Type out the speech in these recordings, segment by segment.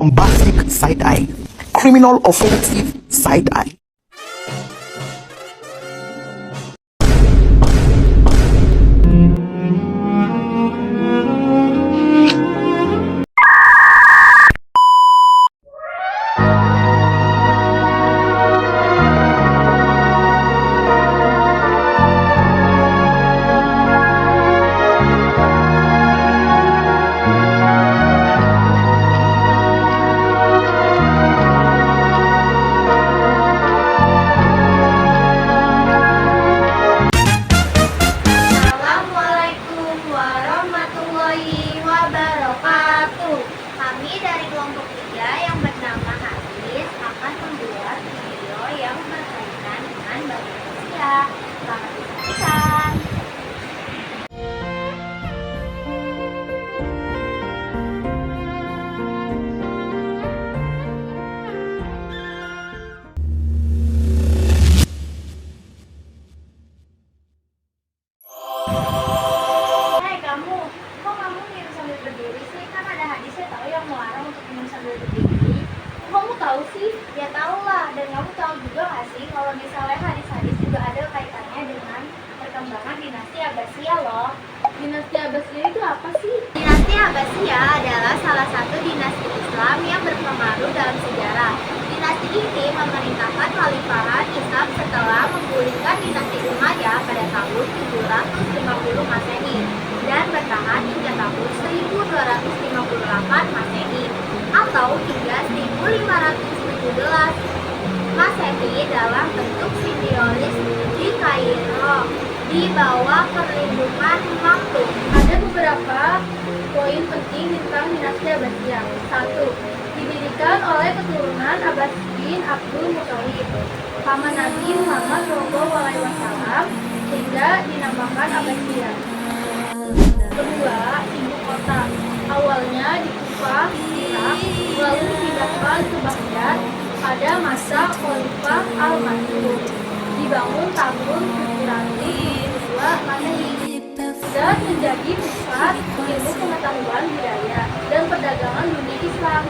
bombastic side-eye, criminal offensive side-eye. Assalamualaikum warahmatullahi wabarakatuh. Kami dari kelompok 3 yang bernama Hadis akan membuat video yang berkaitan dengan bayi manusia. Selamat menyaksikan. Hei kamu, kok kamu minum sambil berdiri sih? Kan ada hadisnya tahu yang melarang untuk minum sambil berdiri. Kamu tahu sih? Ya tahu lah. Dan kamu tahu juga nggak sih kalau misalnya hadis-hadis juga ada kaitannya dengan perkembangan dinasti Abbasiyah loh. Dinasti Abbasiyah itu apa sih? Dinasti Abbasiyah adalah salah satu dinasti Islam yang berpengaruh dalam sejarah. Dinasti ini memerintahkan Khalifahan Islam setelah menggulingkan dinasti Umayyah pada tahun 750 Masehi dan bertahan hingga tahun 1258 Masehi atau hingga 1517 Masehi dalam bentuk simbiosis di Kairo di bawah perlindungan makhluk. Ada beberapa poin penting tentang dinasti Abbasiyah. 1. Didirikan oleh keturunan Abbas bin Abdul Muthalib, paman Nabi Muhammad SAW, sehingga dinamakan Abbasiyah. 2. Ibu kota. Awalnya di Kufah, Irak, lalu dipindahkan ke Baghdad pada masa Khalifah Al-Mansur. Dibangun tahun 702 Masehi dan menjadi pusat ilmu pengetahuan budaya dan perdagangan dunia Islam.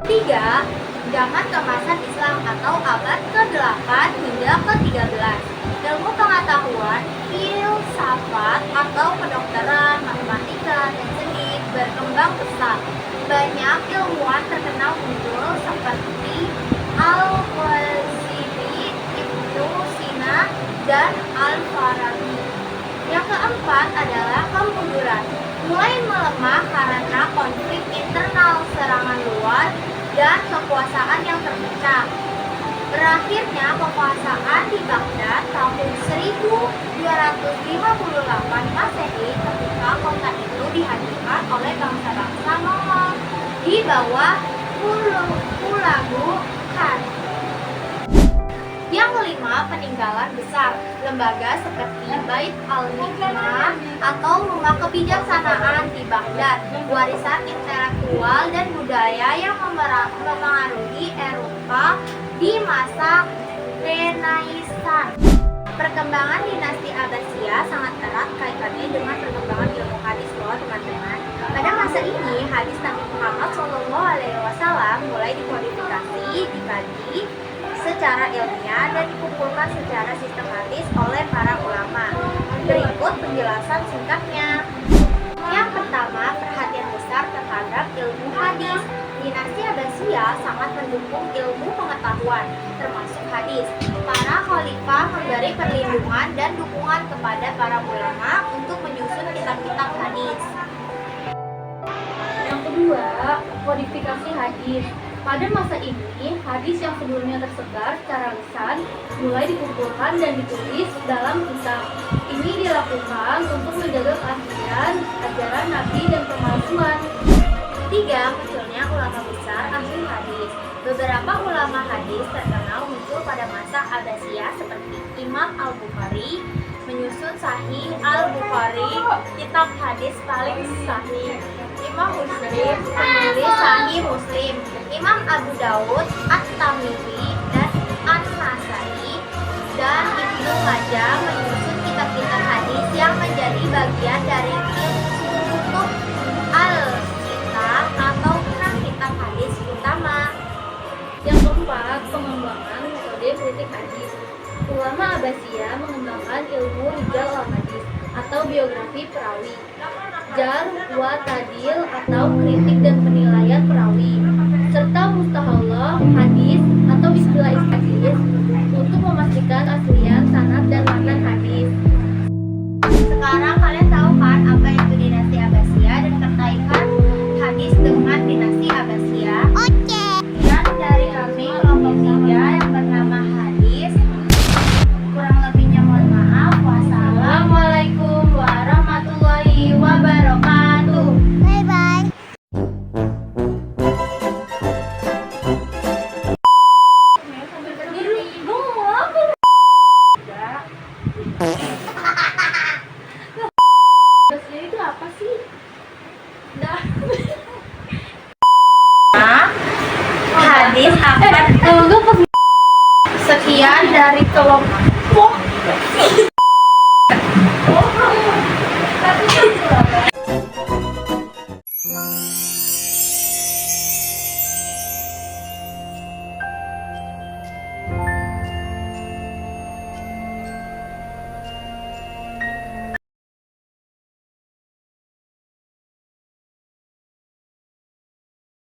3. Zaman keemasan Islam atau abad ke-8 hingga ke-13. Ilmu pengetahuan, filsafat atau kedokteran, matematika, dan seni berkembang pesat. Banyak ilmuwan terkenal muncul seperti Al-Khwarizmi, Ibnu Sina, dan Al-Farabi. Yang keempat adalah kemunduran. Mulai melemah karena konflik internal, serangan luar, dan kekuasaan yang terpecah. Berakhirnya kekuasaan di Baghdad tahun 1258 Masehi ketika kota itu dihancurkan oleh bangsa-bangsa Mongol di bawah Hulagu Khan. Yang kelima, peninggalan besar. Lembaga seperti Bait al-Hikmah atau Rumah Kebijaksanaan di Baghdad, warisan intelektual dan budaya yang memengaruhi Eropa di masa Renaissance. Perkembangan dinasti Abbasiyah sangat erat kaitannya dengan perkembangan ilmu hadis loh teman-teman. Pada masa ini, hadis Nabi Muhammad SAW mulai dikodifikasi, dikaji secara ilmiah dan dikumpulkan secara sistematis oleh para ulama. Berikut penjelasan singkatnya. Yang pertama, perhatian besar terhadap ilmu hadis. Dinasti Abbasiyah sangat mendukung ilmu pengetahuan, termasuk hadis. Para khalifah memberi perlindungan dan dukungan kepada para ulama untuk menyusun kitab-kitab hadis. Yang kedua, kodifikasi hadis. Pada masa ini, hadis yang sebelumnya tersebar secara lisan mulai dikumpulkan dan ditulis dalam kitab. Ini dilakukan untuk menjaga keaslian ajaran Nabi dan pemalsuan. 3. Munculnya ulama besar ahli hadis. Beberapa ulama hadis terkenal muncul pada masa Abbasiyah seperti Imam Al-Bukhari, menyusun Sahih Al-Bukhari, kitab hadis paling sahih. Imam Muslim, penulis Sahih Muslim. Imam Abu Dawud, At-Tirmidzi, dan An-Nasai, dan Ibnu Majah menyusun kitab-kitab hadis yang menjadi bagian dari kutub al-sittah atau 6 kitab hadis utama Ulama Abbasiyah mengembangkan ilmu rijal al-hadis atau biografi perawi, jar wa tadil atau kritik dan penilaian perawi, serta mustahalah hadis atau istilah hadis untuk memastikan aslian sanad dan matan hadis. Sekarang kalian tahu kan apa itu dinasti Abbasiyah dan terkaitan hadis dengan dinasti Abbasiyah? Oke. Dan dari kami kelompok 3 yang bernama hadis, kurang lebihnya mohon maaf. Wassalamualaikum warahmatullahi wabarakatuh. Bye bye. Gue ngomong apa?